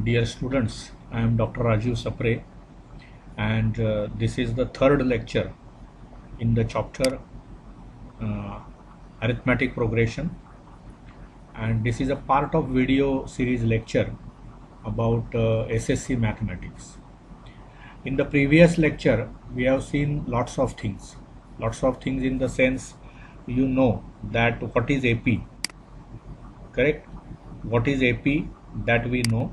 Dear students, I am Dr. Rajiv Sapre, and this is the third lecture in the chapter uh, Arithmetic Progression, and this is a part of video series lecture about SSC Mathematics. In the previous lecture, we have seen lots of things in the sense you know that what is AP, correct? What is AP that we know,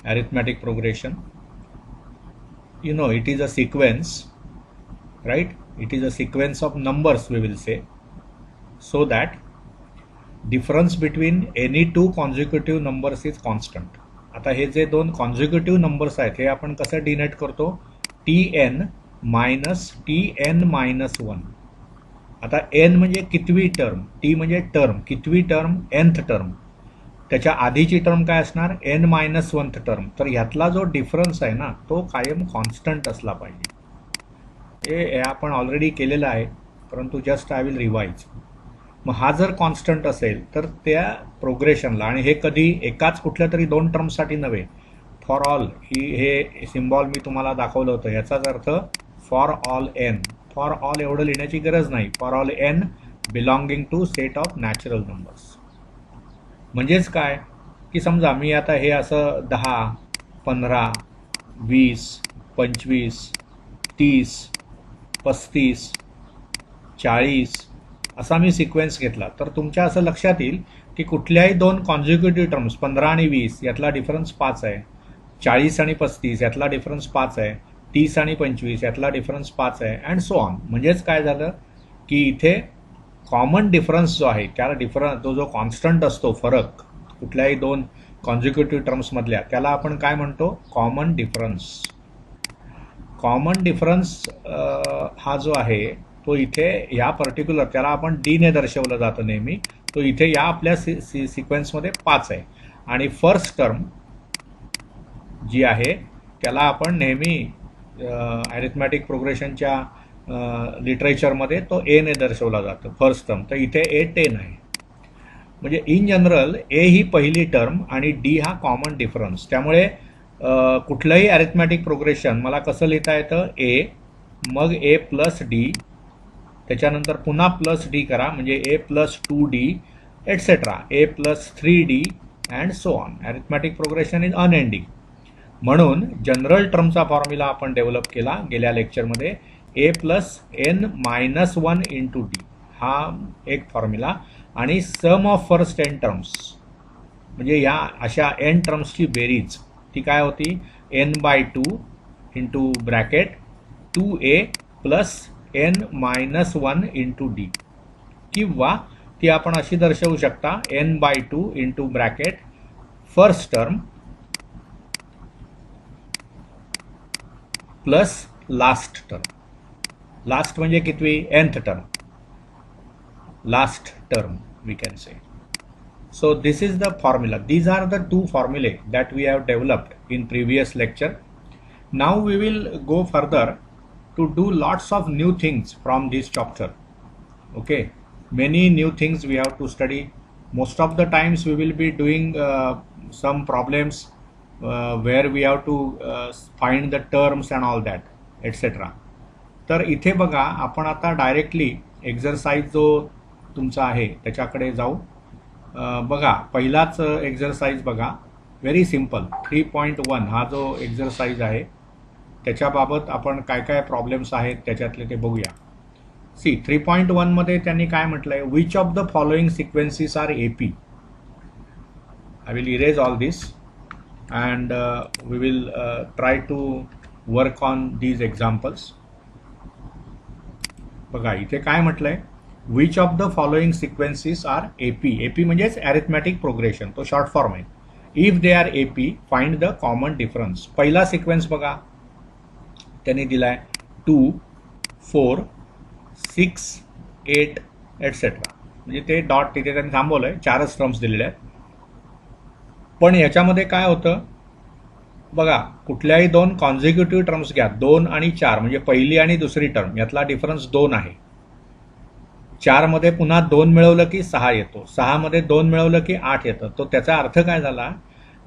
arithmetic progression. You know, it is a sequence, right? It is a sequence of numbers, we will say, so that difference between any two consecutive numbers is constant. आता हे जे दोन consecutive numbers आहेत हे आपण कसं denote करतो, TN minus TN minus 1. आता n म्हणजे कितवी टर्म, T म्हणजे टर्म, कितवी टर्म, nth टर्म. त्याच्या आधीची टर्म काय असणार, n मायनस 1th टर्म. तर ह्यातला जो डिफरन्स आहे ना तो कायम कॉन्स्टंट असला पाहिजे. हे आपण ऑलरेडी केलेलं आहे, परंतु जस्ट आय विल रिवाइज. मग हा जर कॉन्स्टंट असेल तर त्या प्रोग्रेशनला, आणि हे कधी एकाच कुठल्या तरी दोन टर्मसाठी नव्हे, फॉर ऑल, हे सिम्बॉल मी तुम्हाला दाखवलं होतं, याचाच अर्थ for all n. For all एवढं लिहिण्याची गरज नाही, for all n belonging to set of natural numbers. म्हणजेच काय की समजा मी आता हे असं 10, 15, 20, 25, 30, 35, 40 असा मी सिक्वेन्स घेतला तर तुमच्या असं लक्षात येईल की कुठल्याही दोन कॉन्झिक्युटिव्ह टर्म्स 15 आणि 20 यातला डिफरन्स 5 आहे, 40 आणि 35 यातला डिफरन्स 5 आहे, 30 आणि 25 यातला डिफरन्स 5 आहे, अँड सो ऑन. म्हणजेच काय झालं की इथे कॉमन डिफरन्स जो आहे, त्याला डिफरन्स तो जो कॉन्स्टंट असतो, फरक कुठल्याही दोन कॉन्झिक्युटिव्ह टर्म्समधल्या, त्याला आपण काय म्हणतो, कॉमन डिफरन्स. कॉमन डिफरन्स हा जो आहे तो इथे या पर्टिक्युलर, त्याला आपण डीने दर्शवलं जातं नेहमी, तो इथे या आपल्या सिक्वेन्समध्ये 5 आहे. आणि फर्स्ट टर्म जी आहे त्याला आपण नेहमी अरिथमॅटिक प्रोग्रेशनच्या लिटरेचरमध्ये तो एने दर्शवला जातो, फर्स्ट टर्म. तर इथे A10 आहे. म्हणजे इन जनरल ए ही पहिली टर्म आणि डी हा कॉमन डिफरन्स. त्यामुळे कुठलंही अरिथमॅटिक प्रोग्रेशन मला कसं लिहिता येतं, ए मग A प्लस डी, त्याच्यानंतर पुन्हा प्लस डी करा म्हणजे A plus 2D etcetera, A plus 3D and so on. Arithmetic progression is unending. म्हणून जनरल टर्मचा फॉर्म्युला आपण डेव्हलप केला गेल्या लेक्चरमध्ये, A plus n minus 1 into D, हा एक फॉर्म्युला. आणि सम ऑफ फर्स्ट n टर्म्स म्हणजे या अशा n टर्म्सची बेरीज ती काय होती, n/2 into bracket 2A plus n minus 1 into D, किंवा ती आपण अशी दर्शवू शकता, n/2 into bracket first term plus last term. Last म्हणजे कितवी, nth term, last term we can say. So this is the formula. These are the two formulae that we have developed in previous lecture. Now we will go further to do lots of new things from this chapter. Okay, many new things we have to study. Most of the times we will be doing some problems where we have to find the terms and all that etc. तर इथे बघा आपण आता directly exercise जो तुमचा आहे त्याच्याकडे जाऊ. बघा पहिलाच एक्झरसाइज बघा, व्हेरी सिम्पल. 3.1 हा जो एक्झरसाइज आहे त्याच्याबाबत आपण काय काय प्रॉब्लेम्स आहेत त्याच्यातले ते बघूया. सी 3.1 मध्ये त्यांनी काय म्हटलंय, which of the following sequences are AP. I will erase all this and we will try to work on these examples. बघा इथे काय म्हटलंय, which of the following sequences are AP. AP म्हणजेच अरिथमॅटिक प्रोग्रेशन, तो short form आहे. If they are AP find the common difference. पहिला sequence बघा त्यांनी दिलाय 2, 4, 6, 8 एटसेट्रा. म्हणजे ते डॉट तिथे त्यांनी थांबवलंय, 4च टर्म्स दिलेले आहेत. पण याच्यामध्ये काय होतं बघा, कुठल्याही दोन कॉन्झिक्युटिव्ह टर्म्स घ्या, 2 आणि 4 म्हणजे पहिली आणि दुसरी टर्म यातला डिफरन्स 2 आहे. 4 मध्ये पुन्हा 2 मिळवलं की 6 येतो, 6 मध्ये 2 मिळवलं की 8 येतं. तो त्याचा अर्थ काय झाला,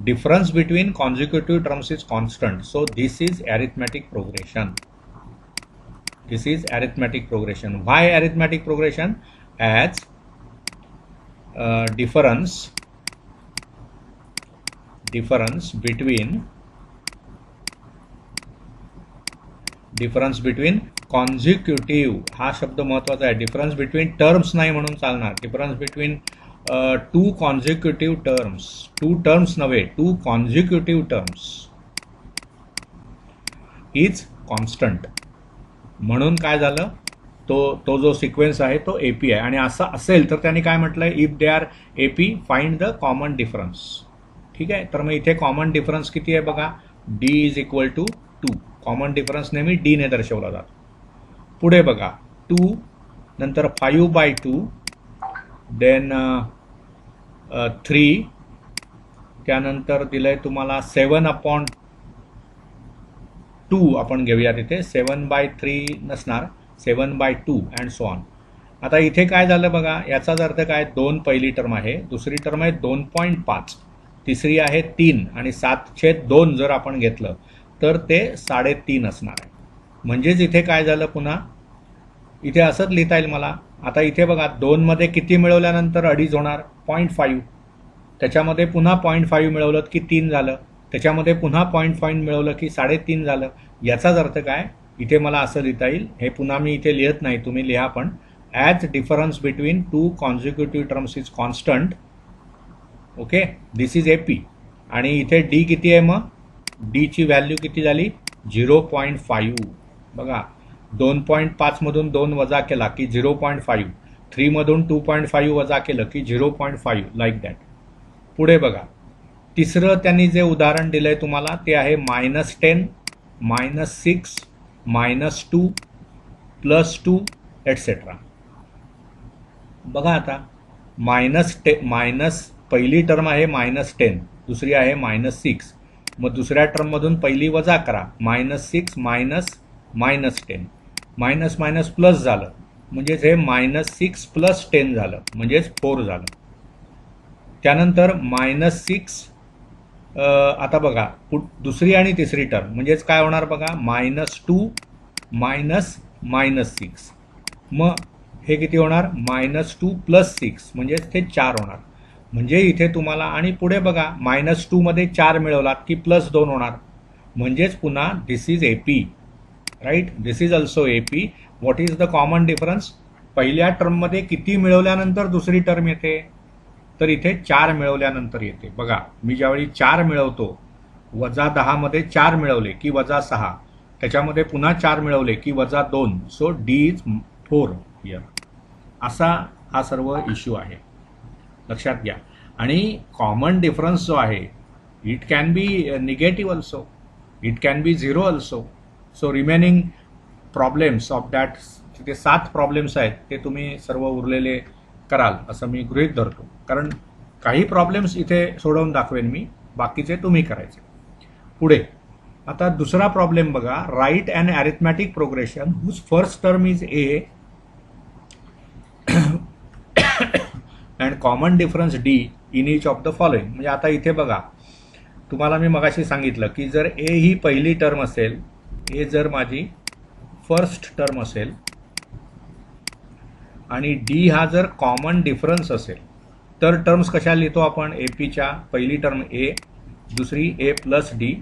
difference between consecutive terms is constant, so this is arithmetic progression. This is arithmetic progression. Why arithmetic progression? As difference between consecutive, हा शब्द महत्वाचा आहे. डिफरन्स बिटवीन टर्म्स नाही म्हणून चालणार. Difference between two consecutive terms, two terms नव्हे, two consecutive terms is constant. म्हणून काय झालं, तो जो सिक्वेन्स आहे तो एपी आहे. आणि असं असेल तर त्यांनी काय म्हटलंय, if they R AP find the common difference. ठीक आहे, तर मग इथे कॉमन डिफरन्स किती आहे बघा, d is equal to 2. Common difference नेहमी डी ने दर्शवला जातो. पुढे बघा 2 नंतर 5/2 देन 3 त्यानंतर दिलंय तुम्हाला 7/2 आपण घेऊया. तिथे 7/3 नसणार, 7/2 अँड सो ऑन. आता इथे काय झालं बघा, याचाच अर्थ काय, 2 पहिली टर्म आहे, दुसरी टर्म आहे 2.5, तिसरी आहे 3 आणि 7/2 जर आपण घेतलं तर ते 3.5 असणार आहे. म्हणजेच इथे काय झालं, पुन्हा इथे असंच लिहिता येईल मला. आता इथे बघा 2 मध्ये किती मिळवल्यानंतर 2.5 होणार, 0.5. त्याच्यामध्ये पुन्हा 0.5 मिळवलं की 3 झालं, त्याच्यामध्ये पुन्हा 0.5 मिळवलं की 3.5 झालं. याचाच अर्थ काय, इथे मला असं लिहिता येईल, हे पुन्हा मी इथे लिहित नाही, तुम्ही लिहा. पण as difference between two consecutive terms is constant, okay, this is AP. आणि इथे डी किती आहे, मग डी ची व्हॅल्यू किती झाली, 0.5. बघा 2.5 मधून 2 वजा केला की 0.5, 3 मधून 2.5 वजा केलं की 0.5, लाईक दॅट. पुढे बघा तिसरं त्यांनी जे उदाहरण दिलंय तुम्हाला ते आहे -10, -6, -2, +2 एटसेट्रा. बघा आता पहिली टर्म आहे -10, दुसरी आहे -6. मग दुसऱ्या टर्ममधून पहिली वजा करा, -6 -10, मायनस मायनस प्लस झालं, म्हणजेच हे -6 + 10 झालं, म्हणजेच 4 झालं. त्यानंतर -6 आता बघा दुसरी आणि तिसरी टर्म म्हणजेच काय होणार बघा, -2 -6. मग हे किती होणार, -2 + 6 म्हणजेच ते 4 होणार. म्हणजे इथे तुम्हाला, आणि पुढे बघा -2 मध्ये 4 मिळवलात की +2 होणार. म्हणजेच पुन्हा this is AP, right, this is also AP. What is the common difference, पहिल्या टर्ममध्ये किती मिळवल्यानंतर दुसरी टर्म येते, तर इथे 4 मिळवल्यानंतर येते. बघा मी ज्यावेळी 4 मिळवतो, -10 मध्ये 4 मिळवले की -6, त्याच्यामध्ये पुन्हा 4 मिळवले की -2, सो डी इज 4 हियर. असा हा सर्व इश्यू आहे, लक्षात घ्या. आणि कॉमन डिफरन्स जो आहे, it can be negative also, it can be 0 also. So remaining problems of that, तिथे 7 प्रॉब्लेम्स आहेत, ते तुम्ही सर्व उरलेले कराल असं मी गृहीत धरतो. कारण काही प्रॉब्लेम्स इथे सोडवून दाखवेन मी, बाकीचे तुम्ही करायचे. पुढे आता दुसरा प्रॉब्लेम बघा, write and arithmetic progression whose first term is a and common difference d in each of the following. म्हणजे आता इथे बघा, तुम्हाला मी मगाशी सांगितलं की जर ए ही पहिली टर्म असेल, ए जर माझी फर्स्ट टर्म असेल आणि डी हा जर कॉमन डिफरन्स असेल, तर टर्म्स कशा लिहितो आपण, एपीच्या पहिली टर्म ए, दुसरी ए + डी,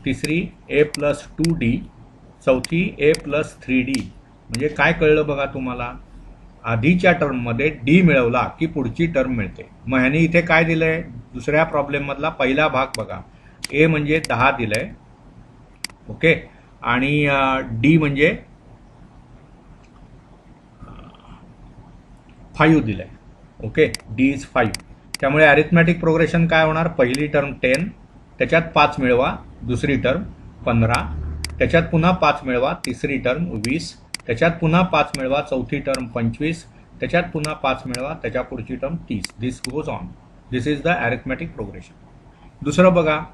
तिसरी ए + 2d, चौथी ए + 3d. म्हणजे काय कळलं बघा तुम्हाला, आधीच्या टर्ममध्ये डी मिळवला की पुढची टर्म मिळते. मग ह्याने इथे काय दिलंय, दुसऱ्या प्रॉब्लेममधला पहिला भाग बघा, ए म्हणजे 10 दिलंय, ओके, आणि डी म्हणजे 5 दिलंय, ओके, डी इज 5. त्यामुळे अरिथमॅटिक प्रोग्रेशन काय होणार, पहिली टर्म 10, त्याच्यात 5 मिळवा, दुसरी टर्म 15, त्याच्यात पुन्हा 5 मिळवा, तिसरी टर्म 20, त्याच्यात पुन्हा 5 मिळवा, चौथी टर्म 25, त्याच्यात पुन्हा 5 मिळवा, त्याच्या पुढची term 30. This goes on. This is the arithmetic progression. दुसरं बघा,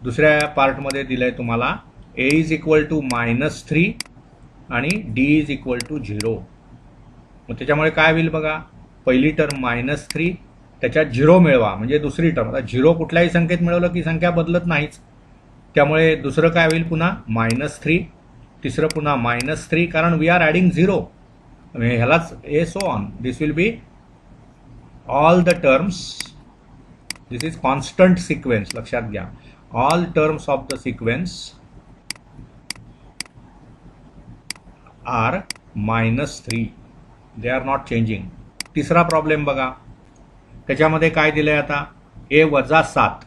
दुसऱ्या पार्टमध्ये दिलंय तुम्हाला ए इज इक्वल टू -3 आणि डी इज इक्वल टू 0. मग त्याच्यामुळे काय होईल बघा, पहिली टर्म -3, त्याच्यात 0 मिळवा, म्हणजे दुसरी टर्म. आता 0 कुठल्याही संख्येत मिळवलं की संख्या बदलत नाहीच, त्यामुळे दुसरं काय होईल, पुन्हा -3, तिसरं पुन्हा -3, कारण वी आर ॲडिंग 0, ह्यालाच a so on. This will be all the terms, this is constant sequence, लक्षात घ्या. All terms of the sequence are -3, they are not changing. तिसरा प्रॉब्लेम बघा, त्याच्यामध्ये काय दिलंय आता, a-7,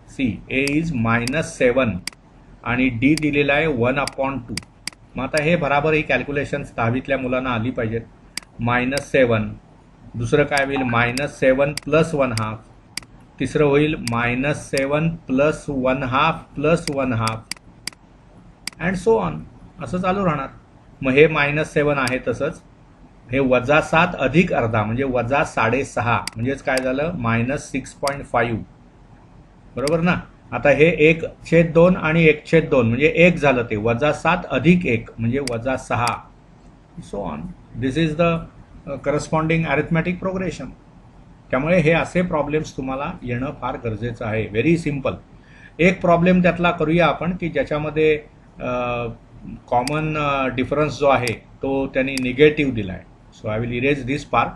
सी ए इज -7 आणि डी दिलेला आहे 1/2. मग आता हे बराबर ही कॅल्क्युलेशन्स 10वीतल्या मुलांना आली पाहिजेत. -7, दुसरं काय होईल, -7 + 1/2, तिसरं होईल -7 + 1/2 + 1/2 अँड सो ऑन, असं चालू राहणार. मग हे -7 आहे तसंच, हे -7 अधिक अर्धा म्हणजे -6.5, म्हणजेच काय झालं, -6.5, बरोबर ना. आता हे 1/2 आणि 1/2 म्हणजे 1 झालं, ते -7 अधिक 1 म्हणजे -6, so on. This is the corresponding arithmetic progression. त्यामुळे हे असे प्रॉब्लेम्स तुम्हाला येणं फार गरजेचं आहे. Very simple. एक प्रॉब्लेम त्यातला करूया आपण की ज्याच्यामध्ये कॉमन डिफरन्स जो आहे तो त्यांनी निगेटिव्ह दिला आहे. So I will erase this part.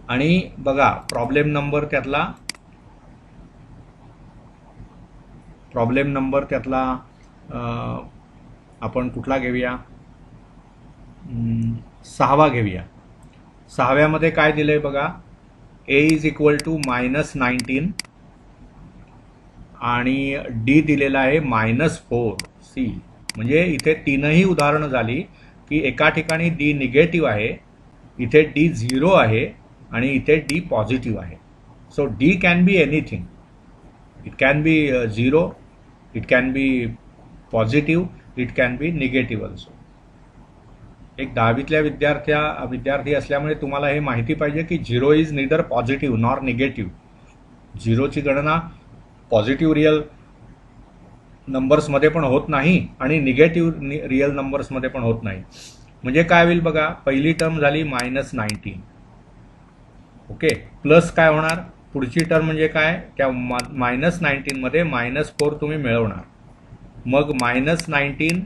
आणि बघा प्रॉब्लेम नंबर त्यातला आपण कुठला घेऊया, 6वा घेऊया. 6व्यामध्ये काय दिलंय बघा, a इज इक्वल टू -19 आणि d दिलेला आहे -4, सी. म्हणजे इथे तीनही उदाहरणं झाली की एका ठिकाणी d निगेटिव्ह आहे, इथे d 0 आहे आणि इथे d पॉझिटिव्ह आहे. So d can be anything. It can be 0, it can be positive, it can be negative also. एक 10वीतल्या विद्यार्थी असल्यामुळे तुम्हाला हे माहिती पाहिजे की 0 इज निदर पॉझिटिव्ह नॉर निगेटिव्ह. 0ची गणना पॉझिटिव्ह रिअल नंबर्समध्ये पण होत नाही आणि निगेटिव्ह रिअल नंबर्समध्ये पण होत नाही. म्हणजे काय होईल बघा, पहिली टर्म झाली -19, ओके, प्लस काय होणार, पुढची टर्म म्हणजे काय, त्या -19 मध्ये -4 तुम्ही मिळवणार. मग -19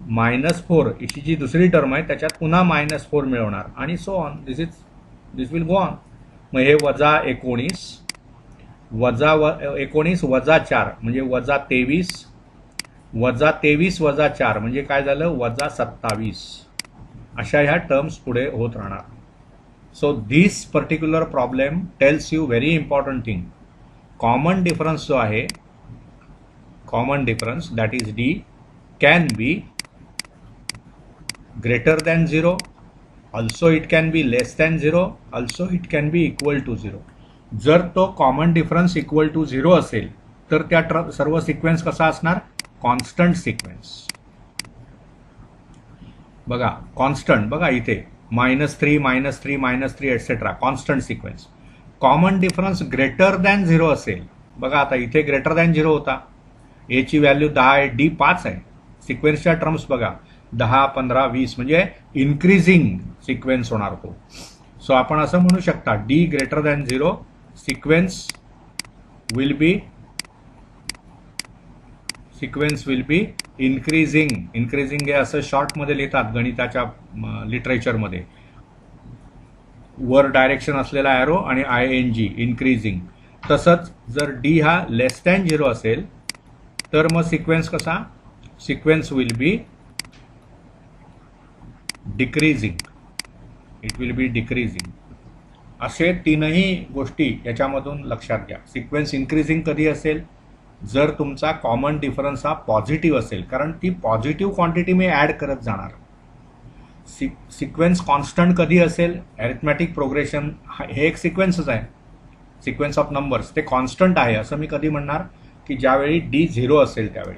-4 इशी जी दुसरी टर्म आहे त्याच्यात पुन्हा -4 मिळवणार आणि so on. This will go on. मग हे -19 -4 म्हणजे -23 -4 म्हणजे काय झालं, -27. अशा ह्या टर्म्स पुढे होत राहणार. So this particular problem tells you very important thing. Common difference जो आहे, common difference that is D can be greater than 0, also it can be less than 0, also it can be equal to 0. जर तो common difference equal to 0 असेल तर त्या सर्व sequence कसा असणार, कॉन्स्टंट सिक्वेन्स. बघा कॉन्स्टंट, बघा इथे -3 -3 -3 etcetera, constant sequence. Common difference greater than 0 असेल, बघा आता इथे ग्रेटर दॅन 0 होता, ए ची व्हॅल्यू 10 आहे, डी 5 आहे. सिक्वेन्सच्या टर्म्स बघा 10, 15, 20 म्हणजे इन्क्रीजिंग सिक्वेन्स होणार तो. सो आपण असं म्हणू शकता D greater than 0, sequence will be increasing. Increasing हे असं शॉर्टमध्ये लिहितात गणिताच्या लिटरेचरमध्ये, वर डायरेक्शन असलेला ॲरो आणि ING, इन्क्रीजिंग. तसंच जर डी हा लेस दॅन 0 असेल तर मग सिक्वेन्स कसा, sequence will be decreasing, it will B decreasing. असे तीनही गोष्टी याच्यामधून लक्षात घ्या. सिक्वेन्स इन्क्रीजिंग कधी असेल, जर तुमचा कॉमन डिफरन्स हा पॉझिटिव्ह असेल, कारण ती पॉझिटिव्ह क्वांटिटी मी ॲड करत जाणार. सिक्वेन्स कॉन्स्टंट कधी असेल, अरिथमॅटिक प्रोग्रेशन हे एक सिक्वेन्सच आहे, सिक्वेन्स ऑफ नंबर्स, ते कॉन्स्टंट आहे असं मी कधी म्हणणार की ज्यावेळी डी 0 असेल त्यावेळी.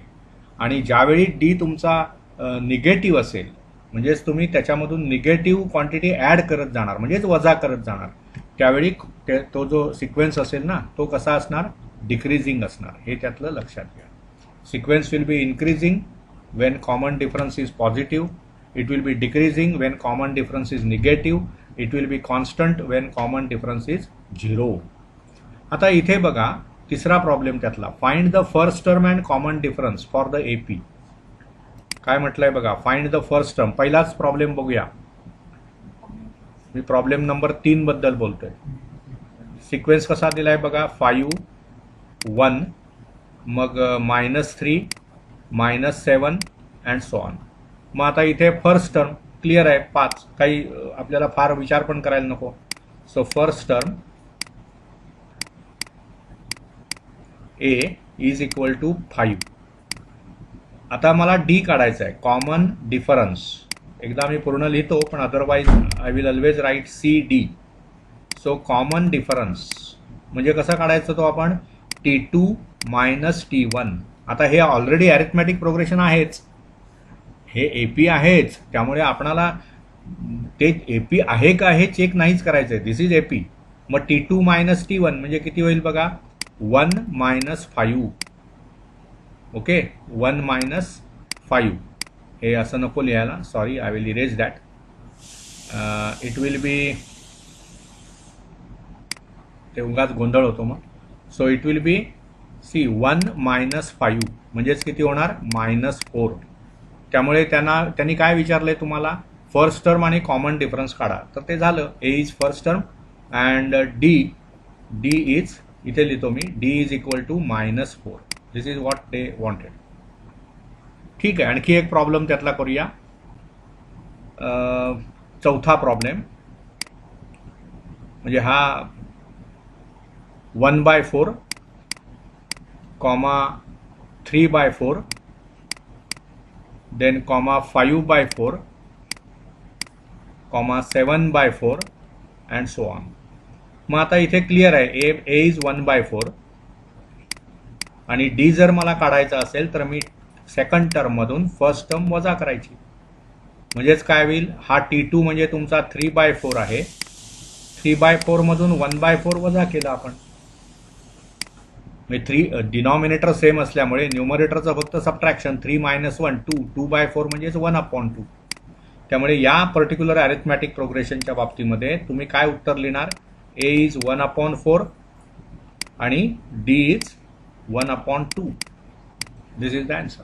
आणि ज्यावेळी डी तुमचा निगेटिव्ह असेल, म्हणजेच तुम्ही त्याच्यामधून निगेटिव्ह क्वांटिटी ॲड करत जाणार, म्हणजेच वजा करत जाणार, त्यावेळी तो जो सिक्वेन्स असेल ना तो कसा असणार, डिक्रीजिंग असणार. हे त्यातलं लक्षात घ्या. Sequence will be increasing Wien common difference is positive, it will B decreasing Wien common difference is negative, it will B constant Wien common difference is 0. आता इथे बघा तिसरा प्रॉब्लेम त्यातला, find the first term and common difference for the AP. काय म्हटलंय बघा, find the first term. पहिलाच problem बघूया, मी प्रॉब्लेम नंबर 3 बद्दल बोलतोय. सिक्वेन्स कसा दिलाय बघा, 5 1 मग -3 -7 अँड सो ऑन. मग आता इथे फर्स्ट टर्म क्लिअर आहे 5, काही आपल्याला फार विचार पण करायला नको. So first term a is equal to 5. आता मला डी काढायचं आहे, कॉमन डिफरन्स. एकदा मी पूर्ण लिहितो, पण otherwise I will always write c d. So common difference म्हणजे कसं काढायचं तो आपण, T2 मायनस T1. आता हे ऑलरेडी अरिथमॅटिक प्रोग्रेशन आहेच, हे एपी आहेच, त्यामुळे आपणाला ते एपी आहे का हे चेक नाहीच करायचंय. दिस इज एपी. मग T2 मायनस T1 म्हणजे किती होईल बघा, 1 मायनस 5. Okay, 1 minus 5. हे असं नको लिहायला, sorry, I will erase that. It will be, ते उगाच गोंधळ होतो मग. So it will be c 1 minus 5 म्हणजेच किती होणार, -4. त्यामुळे त्यांनी काय विचारलंय तुम्हाला, फर्स्ट टर्म आणि कॉमन डिफरन्स काढा. तर ते झालं, a is first term and d is, इथे लिहितो मी, d is equal to -4. This is what they wanted. ठीक आहे, आणखी एक प्रॉब्लेम त्यातला करूया. चौथा प्रॉब्लेम म्हणजे हा 1/4 comma 3/4 then comma 5/4 comma 7/4 and so on. मग आता इथे क्लिअर आहे, ए इज 1/4 आणि डी जर मला काढायचा असेल तर मी सेकंड टर्ममधून फर्स्ट टर्म वजा करायची. म्हणजेच काय होईल, हा T2 म्हणजे तुमचा 3/4 आहे, 3/4 मधून 1/4 वजा केला आपण. म्हणजे डिनॉमिनेटर सेम असल्यामुळे न्यूमरेटरचं फक्त सबट्रॅक्शन, 3 - 1 2, 2/4 म्हणजेच 1/2. त्यामुळे या पर्टिक्युलर अरिथमॅटिक प्रोग्रेशनच्या बाबतीमध्ये तुम्ही काय उत्तर लिहिणार, ए इज 1/4 आणि D is 1/2. This is the answer.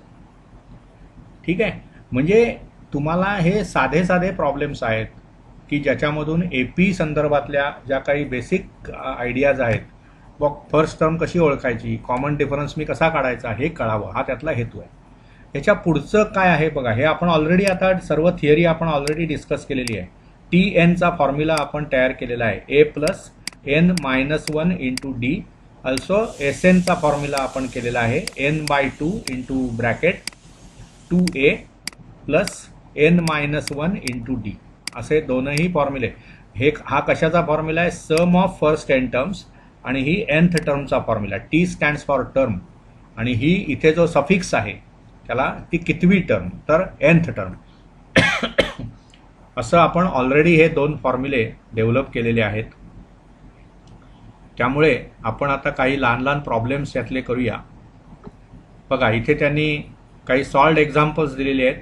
ठीक आहे, म्हणजे तुम्हाला हे साधे साधे प्रॉब्लेम्स आहेत की ज्याच्यामधून एपी संदर्भातल्या ज्या काही बेसिक आयडियाज आहेत, मग फर्स्ट टर्म कशी ओळखायची, कॉमन डिफरन्स मी कसा काढायचा हे कळावं, हा त्यातला हेतू आहे. याच्या पुढचं काय आहे बघा, हे आपण ऑलरेडी आता सर्व थिअरी आपण ऑलरेडी डिस्कस केलेली आहे. TN चा फॉर्म्युला आपण तयार केलेला आहे, A plus n-1 into d. Also SN चा फॉर्म्युला आपण केलेला आहे, n/2 into bracket 2A plus n-1 into d. असे दोनही फॉर्म्युले. हा कशाचा फॉर्म्युला आहे, sum of first n terms, आणि ही nth टर्मचा formula. T stands for term, आणि ही इथे जो सफिक्स आहे त्याला ती कितवी टर्म, तर nth टर्म. असं आपण ऑलरेडी हे दोन फॉर्म्युले डेव्हलप केलेले आहेत. त्यामुळे आपण आता काही लहान लहान प्रॉब्लेम्स यातले करूया. बघा इथे त्यांनी काही सॉल्व्ड एक्झाम्पल्स दिलेली आहेत,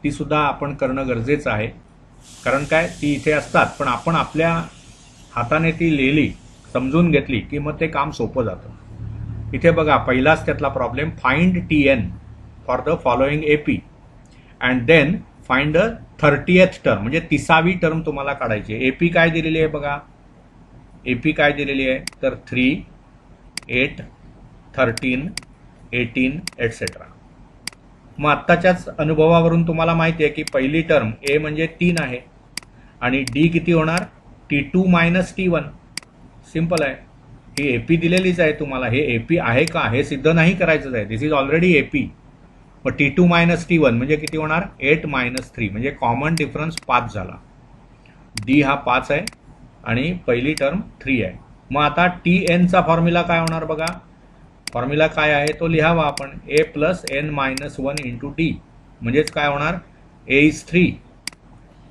ती सुद्धा आपण करणं गरजेचं आहे. कारण काय, ती इथे असतात, पण आपण आपल्या हाताने ती लिहिली, समजून घेतली की मग ते काम सोपं जातं. इथे बघा पहिलाच त्यातला problem, find TN for the following AP and then find the 30th term, म्हणजे 30वी टर्म तुम्हाला काढायची. AP काय दिलेली आहे बघा, AP काय दिलेली आहे, तर 3, 8, 13, 18 एटसेट्रा. मग आत्ताच्याच अनुभवावरून तुम्हाला माहिती आहे की पहिली टर्म A म्हणजे 3 आहे आणि D किती होणार, T2 मायनस T1. सिंपल आहे, ही AP दिलेलीच आहे तुम्हाला. हे AP आहे का हे सिद्ध नाही करायचं आहे, दिस इज ऑलरेडी AP. मग T2 मायनस T1 म्हणजे किती होणार, 8 - 3 म्हणजे कॉमन डिफरन्स 5 झाला. D हा 5 आहे आणि पहिली टर्म 3 आहे. मग आता TN चा फॉर्म्युला काय होणार बघा, फॉर्म्युला काय आहे तो लिहावा आपण, A plus n-1 into D. म्हणजेच काय होणार, A is 3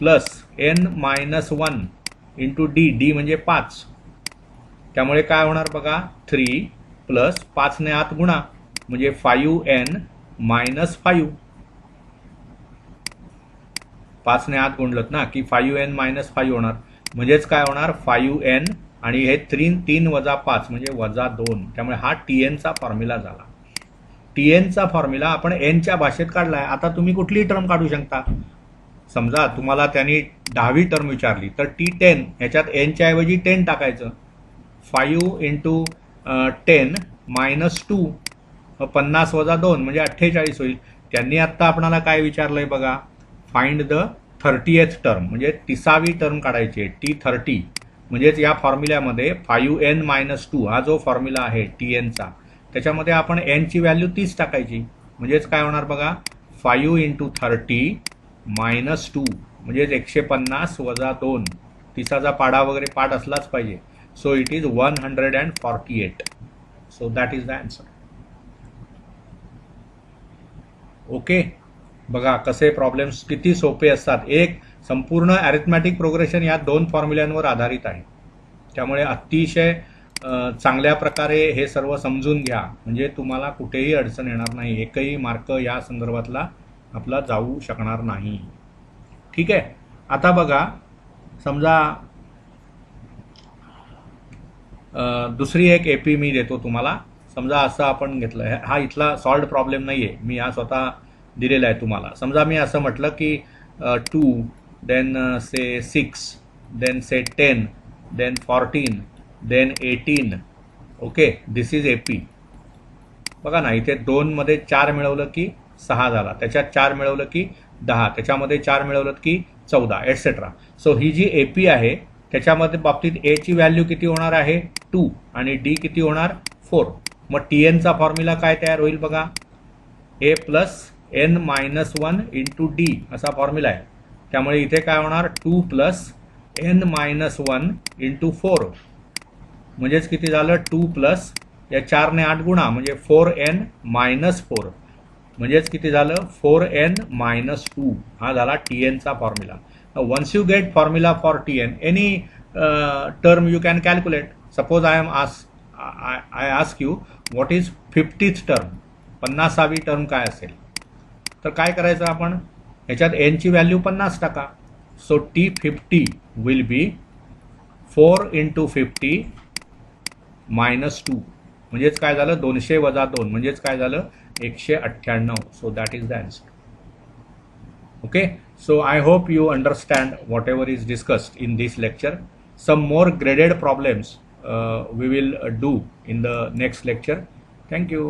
plus n-1 into D म्हणजे 5. त्यामुळे काय होणार बघा, 3 प्लस 5 ने आत गुणा म्हणजे 5n - 5. 5 ने आत गुणलत ना की 5n - 5 होणार. म्हणजेच काय होणार 5n आणि हे 3 वजा 5 म्हणजे वजा 2, त्यामुळे हा tn चा फॉर्म्युला झाला. tn चा फॉर्म्युला आपण n च्या भाषेत काढलाय. आता तुम्ही कुठलीही टर्म काढू शकता. समजा तुम्हाला त्यांनी 10वी टर्म विचारली तर t10 ह्याच्यात n च्या ऐवजी 10 टाकायचं. 5 इंटू 10 मायनस 2, 50 वजा 2 म्हणजे 48 होईल. त्यांनी आत्ता आपणाला काय विचारलंय बघा, फाइंड द 30th टर्म, म्हणजे 30वी टर्म काढायची आहे, T30. म्हणजेच या फॉर्म्युल्यामध्ये 5n मायनस 2 हा जो फॉर्म्युला आहे tn चा, त्याच्यामध्ये आपण n ची व्हॅल्यू 30 टाकायची. म्हणजेच काय होणार बघा, 5 इंटू 30 मायनस 2 म्हणजेच 150 वजा 2. 30चा पाडा वगैरे पाठ असलाच पाहिजे. So it is 148. So that is the answer. Okay, बघा कसे प्रॉब्लेम्स किती सोपे असतात. एक संपूर्ण अरिथमॅटिक प्रोग्रेशन या 2 फॉर्म्युल्यांवर आधारित आहे. त्यामुळे अतिशय चांगल्या प्रकारे हे सर्व समजून घ्या, म्हणजे तुम्हाला कुठेही अडचण येणार नाही. एकही मार्क या संदर्भातला आपला जाऊ शकणार नाही. ठीक आहे. आता बघा, समजा दुसरी एक एपी मी देतो तुम्हाला. समजा असं आपण घेतलं, हा इथला सॉल्व्ड प्रॉब्लेम नाही आहे, मी हा स्वतः दिलेला आहे तुम्हाला. समजा मी असं म्हटलं की 2 then say 6 then say 10 then 14 then 18. Okay, this is AP. बघा ना, इथे 2 मध्ये 4 मिळवलं की 6 झाला, त्याच्यात 4 मिळवलं की 10, त्याच्यामध्ये 4 मिळवलं की 14 एटसेट्रा. सो ही जी एपी आहे त्याच्यामध्ये बाबतीत ए ची व्हॅल्यू किती होणार आहे 2 आणि डी किती होणार 4. मग टीएन चा फॉर्म्युला काय तयार होईल बघा, a plus n minus 1 into d असा फॉर्म्युला आहे. त्यामुळे इथे काय होणार 2 प्लस एन मायनस 1 इंटू 4, म्हणजेच किती झालं 2 प्लस या 4 ने 8 गुणा म्हणजे 4n मायनस 4, म्हणजेच किती झालं 4n मायनस 2. हा झाला टीएन चा formula. Once you get formula for tn, any term you can calculate. Suppose I ask you what is 50th term, 50वी टर्म काय असेल, तर काय करायचं आपण, ह्याच्यात n ची व्हॅल्यू 50 टाका. So T50 will be 4 into 50 minus 2, म्हणजेच काय झालं 200 वजा 2, म्हणजेच काय झालं 198. So that is the answer. Okay, so I hope you understand whatever is discussed in this lecture. Some more graded problems we will do in the next lecture. Thank you.